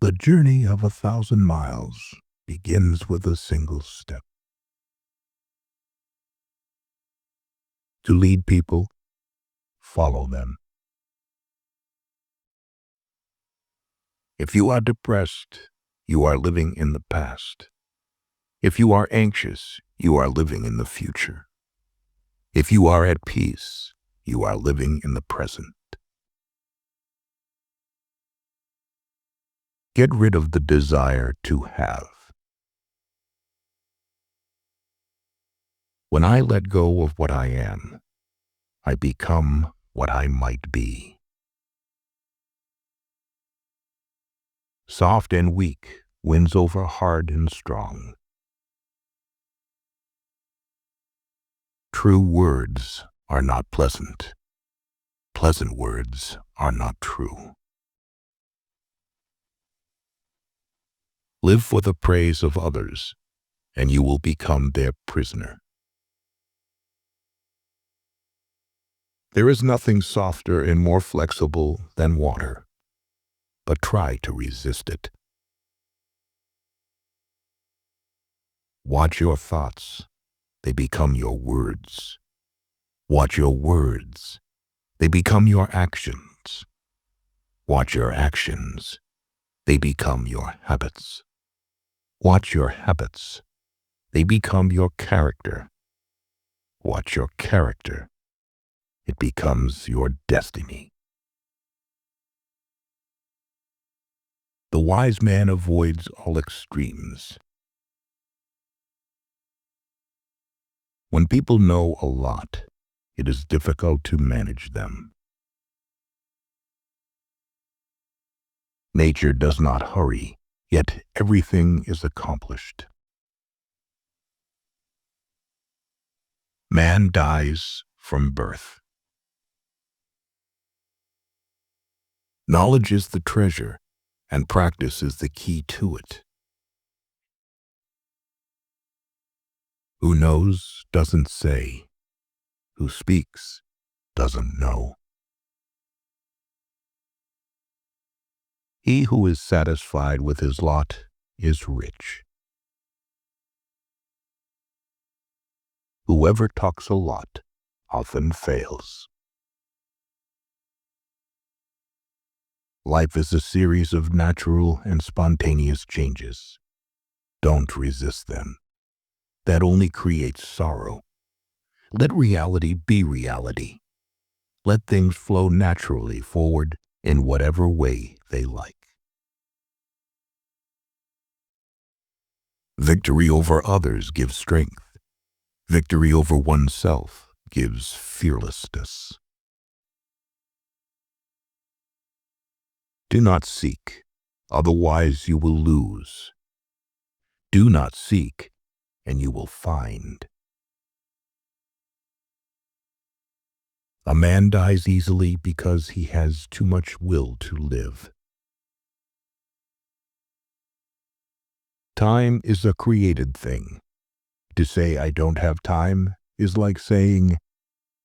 The journey of 1,000 miles begins with a single step. To lead people, follow them. If you are depressed, you are living in the past. If you are anxious, you are living in the future. If you are at peace, you are living in the present. Get rid of the desire to have. When I let go of what I am, I become what I might be. Soft and weak wins over hard and strong. True words are not pleasant. Pleasant words are not true. Live for the praise of others, and you will become their prisoner. There is nothing softer and more flexible than water, but try to resist it. Watch your thoughts, they become your words. Watch your words, they become your actions. Watch your actions, they become your habits. Watch your habits, they become your character. Watch your character, it becomes your destiny. The wise man avoids all extremes. When people know a lot, it is difficult to manage them. Nature does not hurry, yet everything is accomplished. Man dies from birth. Knowledge is the treasure, and practice is the key to it. Who knows doesn't say. Who speaks doesn't know. He who is satisfied with his lot is rich. Whoever talks a lot often fails. Life is a series of natural and spontaneous changes. Don't resist them. That only creates sorrow. Let reality be reality. Let things flow naturally forward in whatever way they like. Victory over others gives strength. Victory over oneself gives fearlessness. Do not seek, otherwise you will lose. Do not seek, and you will find. A man dies easily because he has too much will to live. Time is a created thing. To say I don't have time is like saying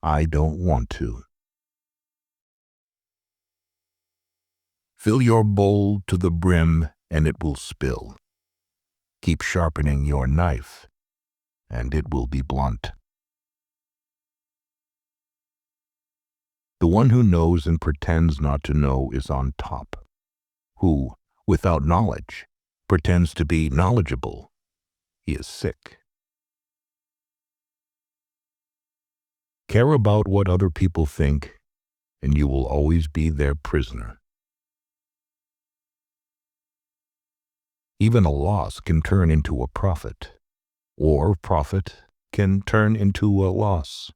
I don't want to. Fill your bowl to the brim and it will spill. Keep sharpening your knife and it will be blunt. The one who knows and pretends not to know is on top. Who, without knowledge, pretends to be knowledgeable, he is sick. Care about what other people think, and you will always be their prisoner. Even a loss can turn into a profit, or profit can turn into a loss.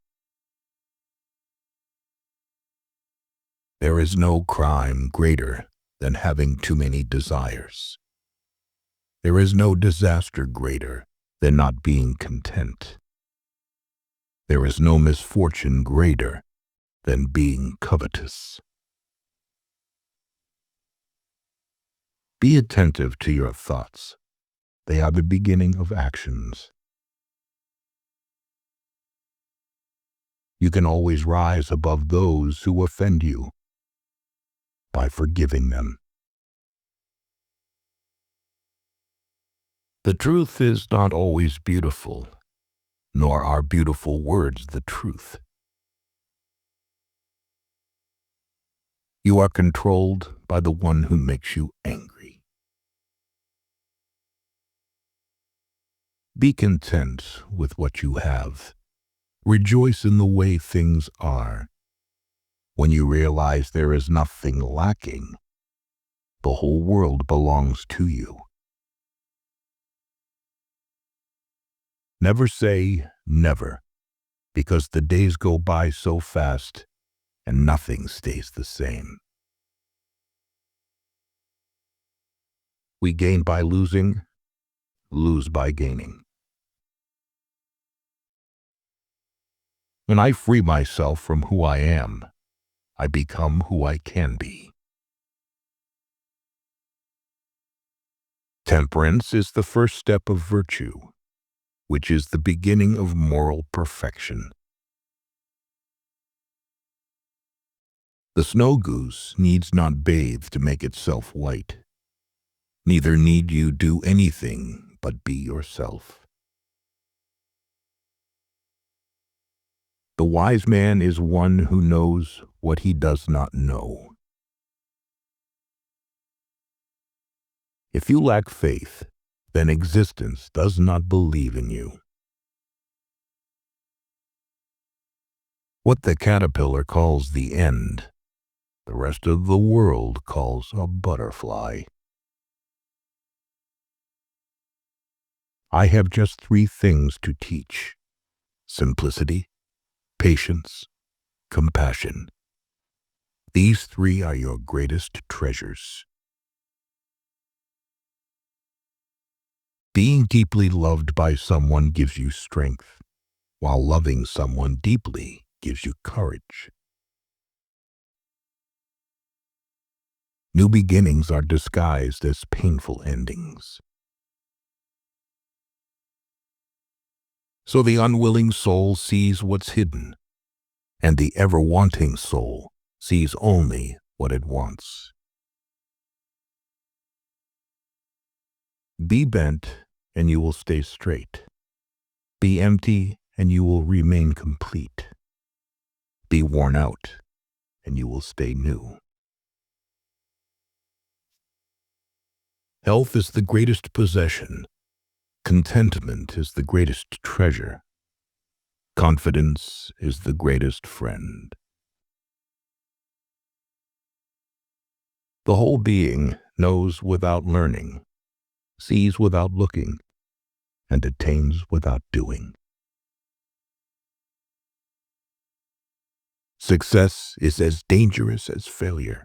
There is no crime greater than having too many desires. There is no disaster greater than not being content. There is no misfortune greater than being covetous. Be attentive to your thoughts. They are the beginning of actions. You can always rise above those who offend you by forgiving them. The truth is not always beautiful, nor are beautiful words the truth. You are controlled by the one who makes you angry. Be content with what you have. Rejoice in the way things are. When you realize there is nothing lacking, the whole world belongs to you. Never say never, because the days go by so fast and nothing stays the same. We gain by losing, lose by gaining. When I free myself from who I am, I become who I can be. Temperance is the first step of virtue, which is the beginning of moral perfection. The snow goose needs not bathe to make itself white. Neither need you do anything but be yourself. The wise man is one who knows what he does not know. If you lack faith, then existence does not believe in you. What the caterpillar calls the end, the rest of the world calls a butterfly. I have just 3 things to teach: simplicity, patience, compassion. These 3 are your greatest treasures. Being deeply loved by someone gives you strength, while loving someone deeply gives you courage. New beginnings are disguised as painful endings. So the unwilling soul sees what's hidden, and the ever-wanting soul sees only what it wants. Be bent, and you will stay straight. Be empty, and you will remain complete. Be worn out, and you will stay new. Health is the greatest possession. Contentment is the greatest treasure. Confidence is the greatest friend. The whole being knows without learning, sees without looking, and attains without doing. Success is as dangerous as failure.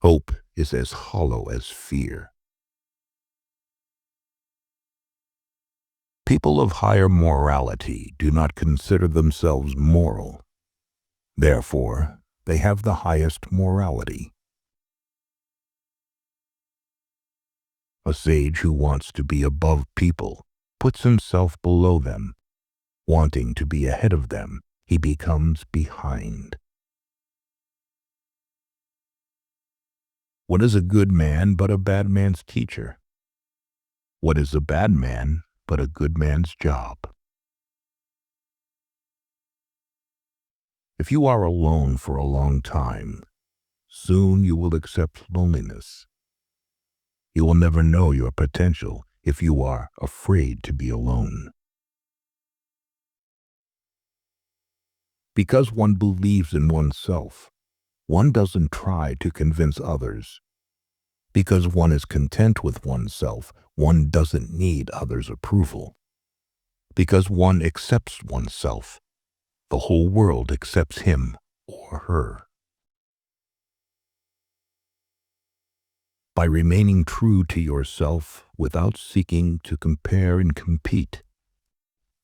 Hope is as hollow as fear. People of higher morality do not consider themselves moral. Therefore, they have the highest morality. A sage who wants to be above people puts himself below them. Wanting to be ahead of them, he becomes behind. What is a good man but a bad man's teacher? What is a bad man but a good man's job? If you are alone for a long time, soon you will accept loneliness. You will never know your potential if you are afraid to be alone. Because one believes in oneself, one doesn't try to convince others. Because one is content with oneself, one doesn't need others' approval. Because one accepts oneself, the whole world accepts him or her. By remaining true to yourself without seeking to compare and compete,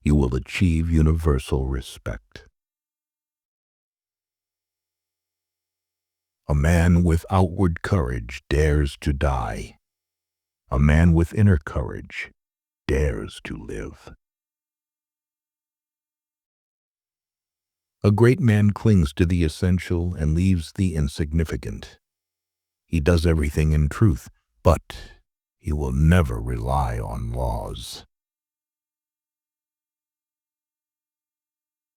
you will achieve universal respect. A man with outward courage dares to die. A man with inner courage dares to live. A great man clings to the essential and leaves the insignificant. He does everything in truth, but he will never rely on laws.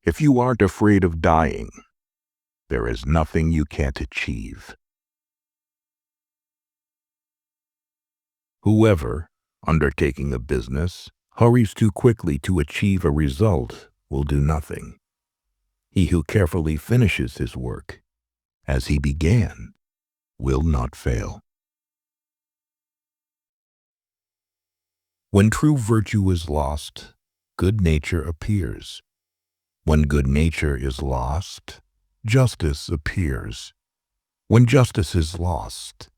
If you aren't afraid of dying, there is nothing you can't achieve. Whoever, undertaking a business, hurries too quickly to achieve a result will do nothing. He who carefully finishes his work, as he began, will not fail. When true virtue is lost, good nature appears. When good nature is lost, justice appears. When justice is lost,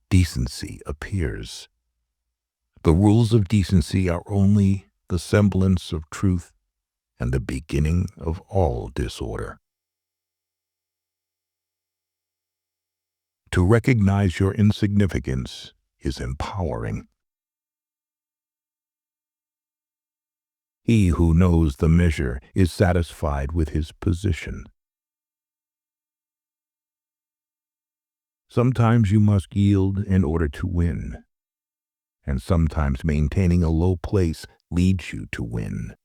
decency appears. The rules of decency are only the semblance of truth and the beginning of all disorder. To recognize your insignificance is empowering. He who knows the measure is satisfied with his position. Sometimes you must yield in order to win, and sometimes maintaining a low place leads you to win.